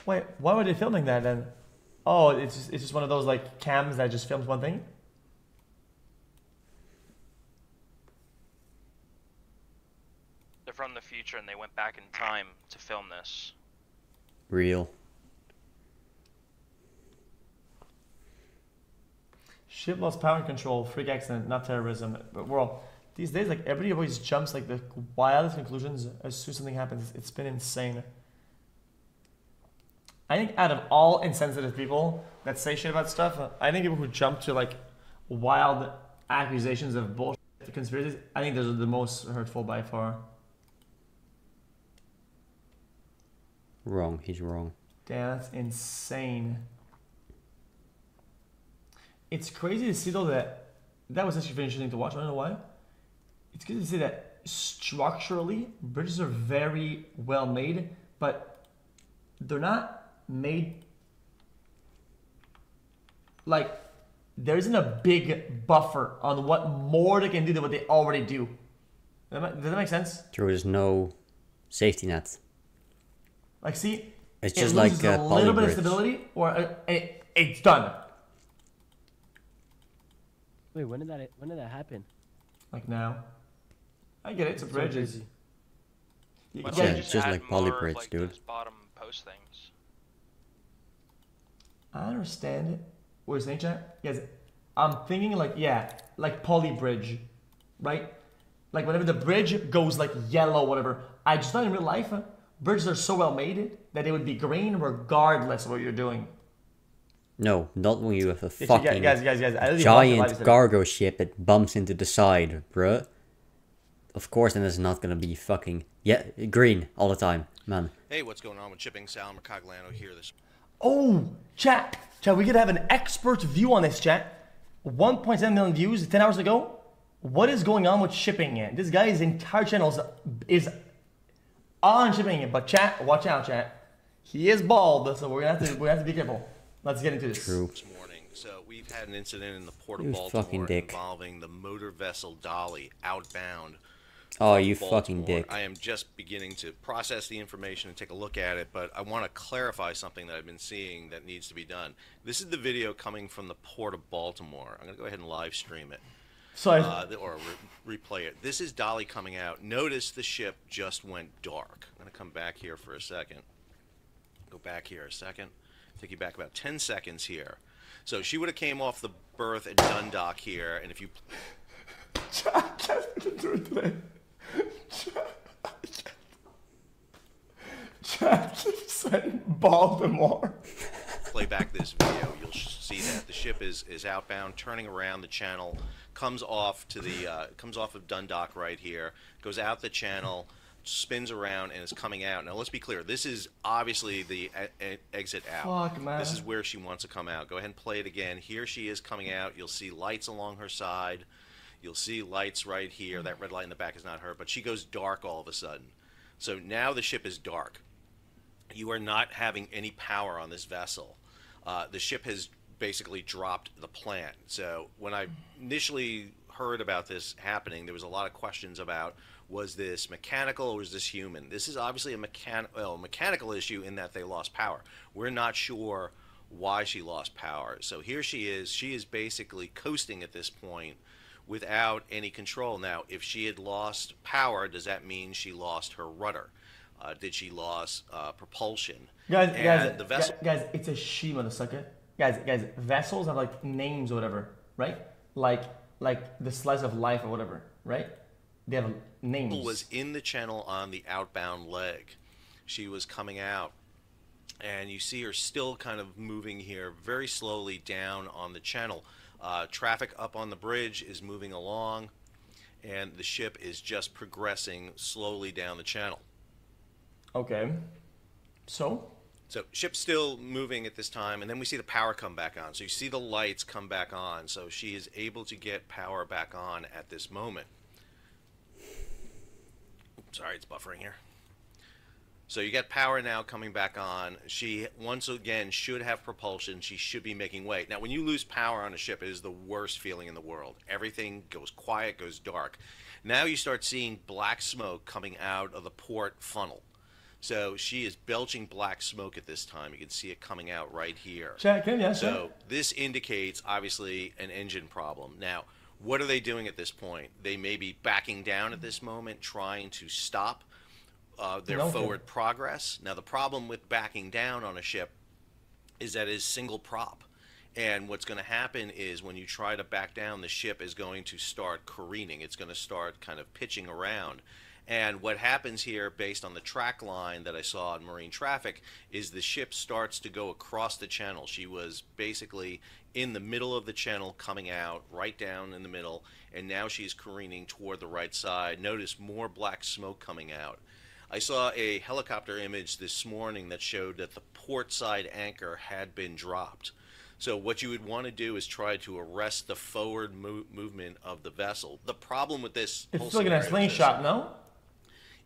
Wait, why were they filming that then? Oh, it's just one of those like cams that just films one thing. They're from the future and they went back in time to film this. Real. Ship lost power and control, freak accident, not terrorism. But well, these days like everybody always jumps like the wildest conclusions as soon as something happens. It's been insane. I think out of all insensitive people that say shit about stuff, I think people who jump to like wild accusations of bullshit conspiracies, I think those are the most hurtful by far. Wrong. He's wrong. Damn, that's insane. It's crazy to see though that that was actually very interesting to watch. I don't know why. It's good to see that structurally bridges are very well made, but they're not made like there isn't a big buffer on what more they can do than what they already do. Does that make sense? True, there's no safety net. Like, see, It's it just like loses a little bit of Polybridge. stability, or it's done. Wait, when did that happen? Like now, I get it. It's a So bridge. crazy. You Why get don't Yeah, they it. it's just just add like more of, Polybridge, like, dude. those bottom post things? I understand it. What you're saying, chat? Yes, I'm thinking like yeah, like poly bridge, right? Like whenever the bridge goes like yellow, whatever. I just thought in real life, bridges are so well made that they would be green regardless of what you're doing. No, not when you have a If you fucking guys, I literally watched the live giant yesterday. cargo ship that bumps into the side, bruh. Of course, then it's not gonna be fucking green all the time, man. Hey, what's going on with shipping? Sal Mercogliano here. This Oh, chat, we could have an expert view on this, chat. 1.7 million views 10 hours ago. What is going on with shipping it? This guy's entire channel is on shipping it, but chat, watch out, chat. He is bald, so we're gonna have to be careful. Let's get into this. True. morning. So we've had an incident in the port of You fucking Baltimore dick. involving the motor vessel Dolly outbound. Oh, from you fucking Baltimore. dick. I am just beginning to process the information and take a look at it, but I want to clarify something that I've been seeing that needs to be done. This is the video coming from the port of Baltimore. I'm going to go ahead and live stream it. So Or replay it. This is Dolly coming out. Notice the ship just went dark. I'm going to come back here for a second. Go back here a second. Take you back about 10 seconds here. So she would have came off the berth at Dundalk here, and if you... chat, can't do it today. Chat keeps saying Baltimore. play back this video, you'll see that the ship is outbound, turning around the channel, comes off to the comes off of Dundalk right here, goes out the channel, spins around, and is coming out. Now let's be clear, this is obviously the exit out. Fuck, man. This is where she wants to come out. Go ahead and play it again. Here she is coming out. You'll see lights along her side. You'll see lights right here. That red light in the back is not her, but she goes dark all of a sudden. So now the ship is dark. You are not having any power on this vessel. The ship has basically dropped the plant. So when I initially heard about this happening, there was a lot of questions about, was this mechanical or was this human? This is obviously a mechanical issue in that they lost power. We're not sure why she lost power. So here she is. She is basically coasting at this point without any control. Now, if she had lost power, does that mean she lost her rudder? Did she lose propulsion? Guys, the vessel. guys, it's a she, motherfucker. Guys, vessels have like names or whatever, right? Like the slice of life or whatever, right? They have names. Was in the channel on the outbound leg. She was coming out, and you see her still kind of moving here very slowly down on the channel. Traffic up on the bridge is moving along, and the ship is just progressing slowly down the channel. Okay. So Ship's still moving at this time, and then we see the power come back on. So you see the lights come back on. So she is able to get power back on at this moment. Sorry, it's buffering here. So you get power now coming back on. She, once again, should have propulsion. She should be making way. Now, when you lose power on a ship, it is the worst feeling in the world. Everything goes quiet, goes dark. Now you start seeing black smoke coming out of the port funnel. So she is belching black smoke at this time. You can see it coming out right here. Chat, can you So this indicates, obviously, an engine problem. Now, what are they doing at this point? They may be backing down at this moment, trying to stop their forward progress. Now, the problem with backing down on a ship is that it is single prop. And what's going to happen is when you try to back down, the ship is going to start careening. It's going to start kind of pitching around. And what happens here, based on the track line that I saw in Marine Traffic, is the ship starts to go across the channel. She was basically in the middle of the channel, coming out right down in the middle, and now she's careening toward the right side. Notice more black smoke coming out. I saw a helicopter image this morning that showed that the port side anchor had been dropped. So what you would want to do is try to arrest the forward movement of the vessel. The problem with this it's looking at slingshot, no?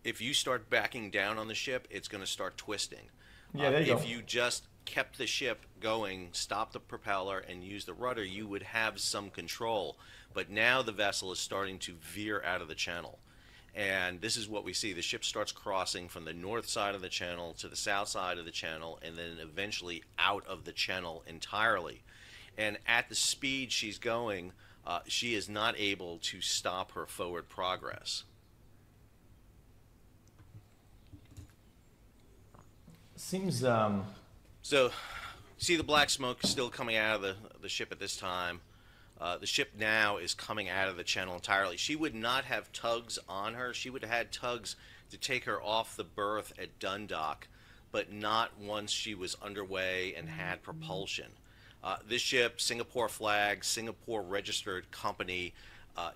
If you start backing down on the ship, it's going to start twisting. Yeah, there you go. If you just kept the ship going, stopped the propeller, and used the rudder, you would have some control. But now the vessel is starting to veer out of the channel. And this is what we see. The ship starts crossing from the north side of the channel to the south side of the channel, and then eventually out of the channel entirely. And at the speed she's going, she is not able to stop her forward progress. Seems So, see the black smoke still coming out of the ship at this time. The ship now is coming out of the channel entirely. She would not have tugs on her. She would have had tugs to take her off the berth at Dundalk, but not once she was underway and had propulsion. This ship, Singapore flag, Singapore registered company.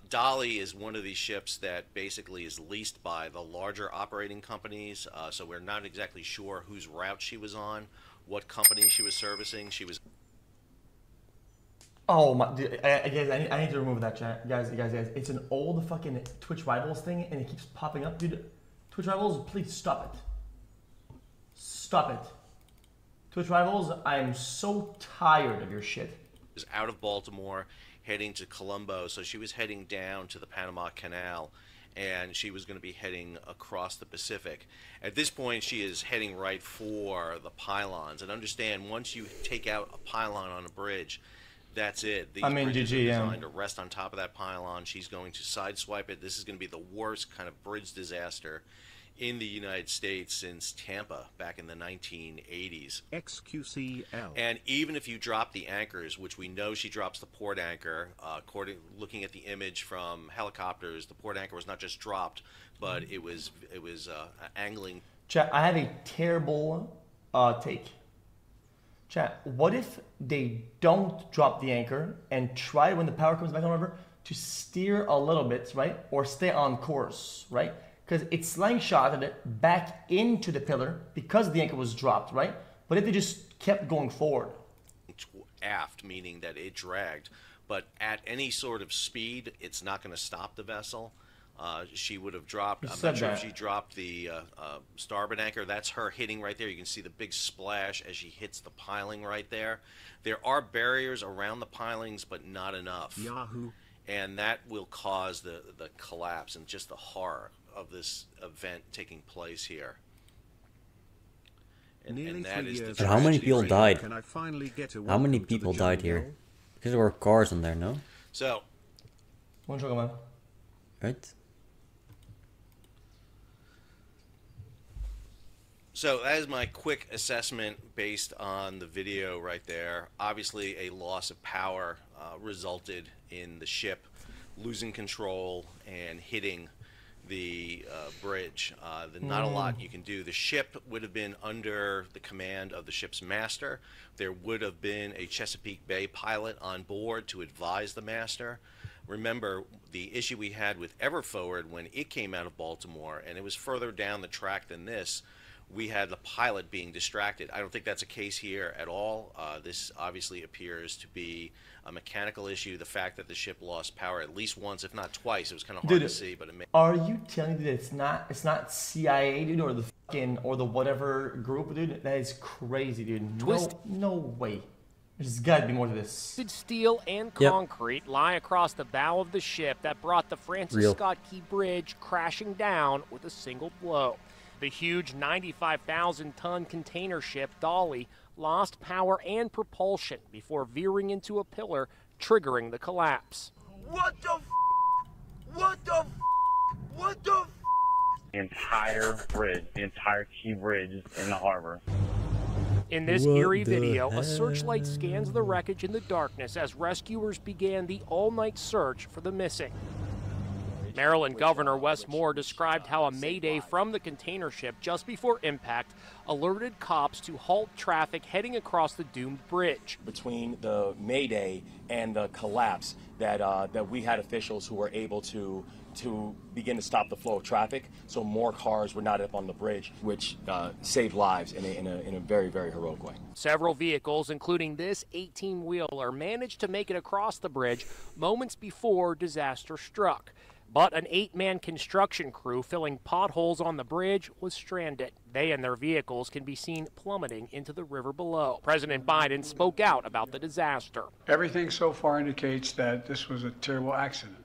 Dali is one of these ships that basically is leased by the larger operating companies, so we're not exactly sure whose route she was on, what company she was servicing. She was... Oh my, dude, guys, I need to remove that chat. Guys, it's an old fucking Twitch Rivals thing and it keeps popping up. Dude, Twitch Rivals, please stop it. Stop it. Twitch Rivals, I am so tired of your shit. Was out of Baltimore, heading to Colombo, so she was heading down to the Panama Canal, and she was going to be heading across the Pacific. At this point, she is heading right for the pylons. And understand, once you take out a pylon on a bridge, that's it. These bridges are designed to rest on top of that pylon. She's going to sideswipe it. This is going to be the worst kind of bridge disaster in the United States since Tampa back in the 1980s. XQCL. And even if you drop the anchors, which we know she drops the port anchor, looking at the image from helicopters, the port anchor was not just dropped, but it was angling. Chat, I have a terrible take. Chat, what if they don't drop the anchor and try when the power comes back on the river to steer a little bit, right? Or stay on course, right? Because it slingshotted it back into the pillar because the anchor was dropped, right? But if they just kept going forward. Aft, meaning that it dragged. But at any sort of speed, it's not going to stop the vessel. She would have dropped, I'm not sure if she dropped the starboard anchor. That's her hitting right there. You can see the big splash as she hits the piling right there. There are barriers around the pilings, but not enough. Yahoo. And that will cause the collapse and just the horror of this event taking place here. And that is the But how many people died? Can I finally get a How many people died here? Because there were cars on there, no? So, right? So that is my quick assessment based on the video right there. Obviously, a loss of power resulted in the ship losing control and hitting the bridge. Not a lot you can do. The ship would have been under the command of the ship's master. There would have been a Chesapeake Bay pilot on board to advise the master. Remember the issue we had with Everforward when it came out of Baltimore, and it was further down the track than this. We had the pilot being distracted. I don't think that's a case here at all. This obviously appears to be a mechanical issue. The fact that the ship lost power at least once, if not twice, it was kind of hard to see. But it are you telling me that it's not CIA, dude, or the fucking or the whatever group, dude? That is crazy, dude. No way. There's got to be more to this. Steel and concrete lie across the bow of the ship that brought the Francis Scott Key Bridge crashing down with a single blow. The huge 95,000-ton container ship Dolly lost power and propulsion before veering into a pillar, triggering the collapse. What the f? What the f? What the f? The entire bridge, the entire key bridge is in the harbor. In this eerie video, a searchlight scans the wreckage in the darkness as rescuers began the all-night search for the missing. Maryland Governor Wes Moore described how a mayday from the container ship just before impact alerted cops to halt traffic heading across the doomed bridge. Between the mayday and the collapse, that we had officials who were able to begin to stop the flow of traffic, so more cars were not up on the bridge, which saved lives in a very, very heroic way. Several vehicles, including this 18-wheeler, managed to make it across the bridge moments before disaster struck. But an 8-man construction crew filling potholes on the bridge was stranded. They and their vehicles can be seen plummeting into the river below. President Biden spoke out about the disaster. Everything so far indicates that this was a terrible accident.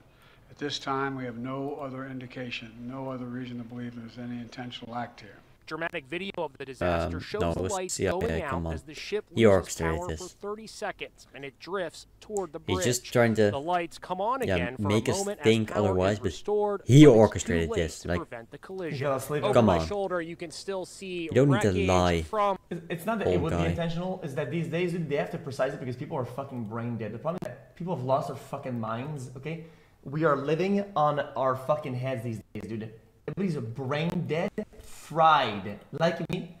At this time, we have no other indication, no other reason to believe there's any intentional act here. Dramatic video of the disaster shows no, the lights CIA, going come out on. as the ship He loses orchestrated power this. for 30 seconds and it drifts toward the bridge. He's just trying to the lights come on again for make a us moment think as power otherwise, is but restored, he but it's orchestrated too late this, to like- prevent the collision. gotta sleep Over Come my on. shoulder, you can still see You don't need to wreckage lie. from It's not that it Old would guy. be intentional. Is that these days, dude, they have to precise it because people are fucking brain dead. The problem is that people have lost their fucking minds. Okay, we are living on our fucking heads these days, dude. Everybody's brain dead, fried, like me.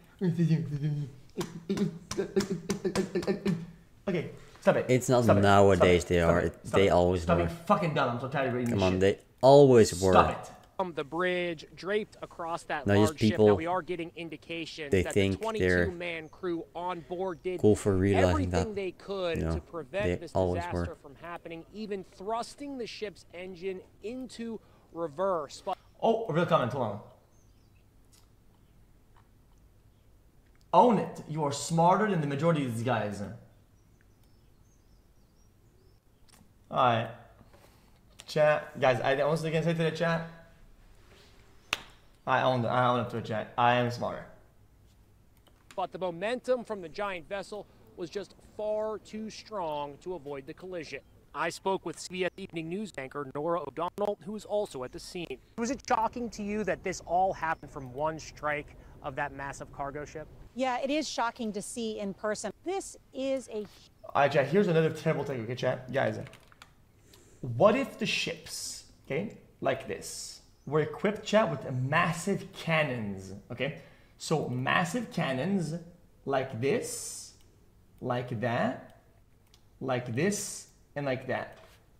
Okay, stop it. It's not Stop it. nowadays Stop it. they Stop are. it. Stop They it. always Stop were. being fucking dumb. I'm so tired of reading Come this on, shit. they always were. Stop it. the bridge draped across that Now, just large ship. people, Now we are getting indications they that think the they're 22-man crew on board did cool for realizing everything that, they could you know, to prevent they this always disaster were. from happening, even thrusting the ship's engine into reverse. But Oh, a real comment. Hold on. Own it. You are smarter than the majority of these guys. Alright. Chat. Guys, I honestly can say to the chat. I own up to a chat. I am smarter. But the momentum from the giant vessel was just far too strong to avoid the collision. I spoke with CBS Evening News anchor Nora O'Donnell, who was also at the scene. Was it shocking to you that this all happened from one strike of that massive cargo ship? Yeah, it is shocking to see in person. This is a... Alright, chat. Here's another terrible take, okay, chat? Guys, what if the ships, okay, like this, were equipped, chat, with massive cannons, okay? So massive cannons like this, like that, like this, and like that.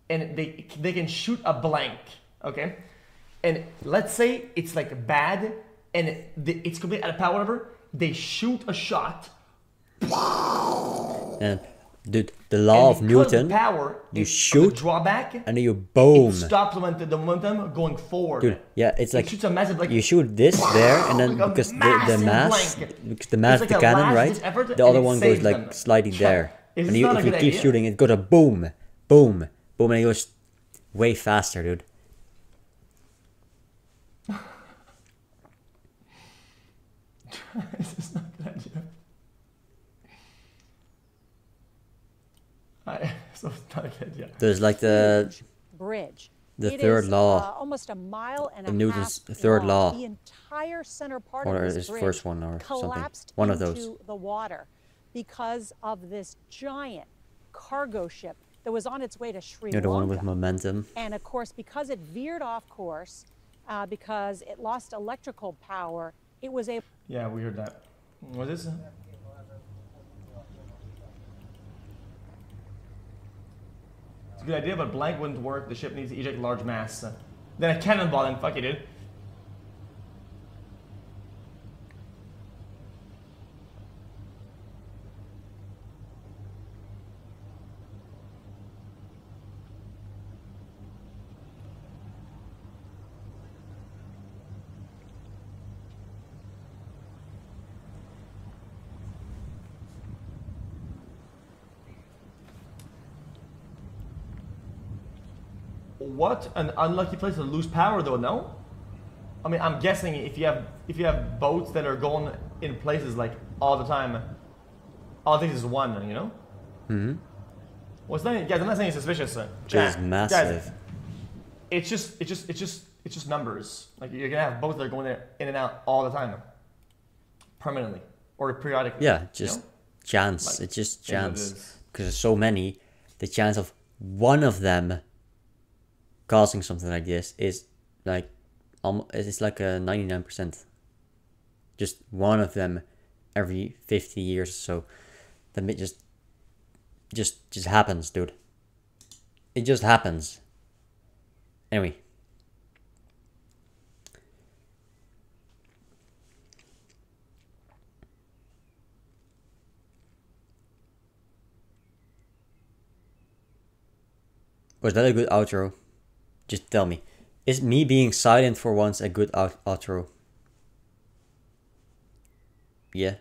And they can shoot a blank, okay? And let's say it's like bad and it's completely out of power, whatever. They shoot a shot. And dude, the law of Newton, Power you is shoot drawback, and then you boom. it stops the momentum going forward. Dude, yeah, it's It like shoots a massive, like, you shoot this there, and then like a because the massive mass, blank. because the mass It's of like the a cannon, right? last-ditch effort, The and other it one goes saves like them. sliding Chat, there, is and this you, not if a you good keep idea? shooting, it goes a boom, boom, boom, and it goes way faster, dude. This is not a good idea. So it's not a good idea. There's like the bridge. the It third is, law, almost a mile and a Newton's half third long. law. The entire center part Or of this his bridge first one or something. collapsed One of into those. the water because of this giant cargo ship that was on its way to Sri you're the one with Lanka. momentum. And of course, because it veered off course, because it lost electrical power, it was able. Yeah, we heard that. What is it? It's a good idea, but blank wouldn't work. The ship needs to eject large mass. Then a cannonball, then fuck you, dude. What an unlucky place to lose power, though, no? I mean, I'm guessing if you have boats that are going in places like all the time, all it takes is one, you know. Mm-hmm. Well, it's not, guys, I'm not saying it's suspicious. It is massive. Guys, it's just numbers. Like you're gonna have boats that are going there in and out all the time, permanently or periodically. Yeah, just chance. Like, it's just is what it chance. is. Because there's so many, the chance of one of them causing something like this is like, it's like a 99%. Just one of them every 50 years or so. Then it just happens, dude. It just happens. Anyway. Was that a good outro? Just tell me. Is me being silent for once a good outro? Yeah.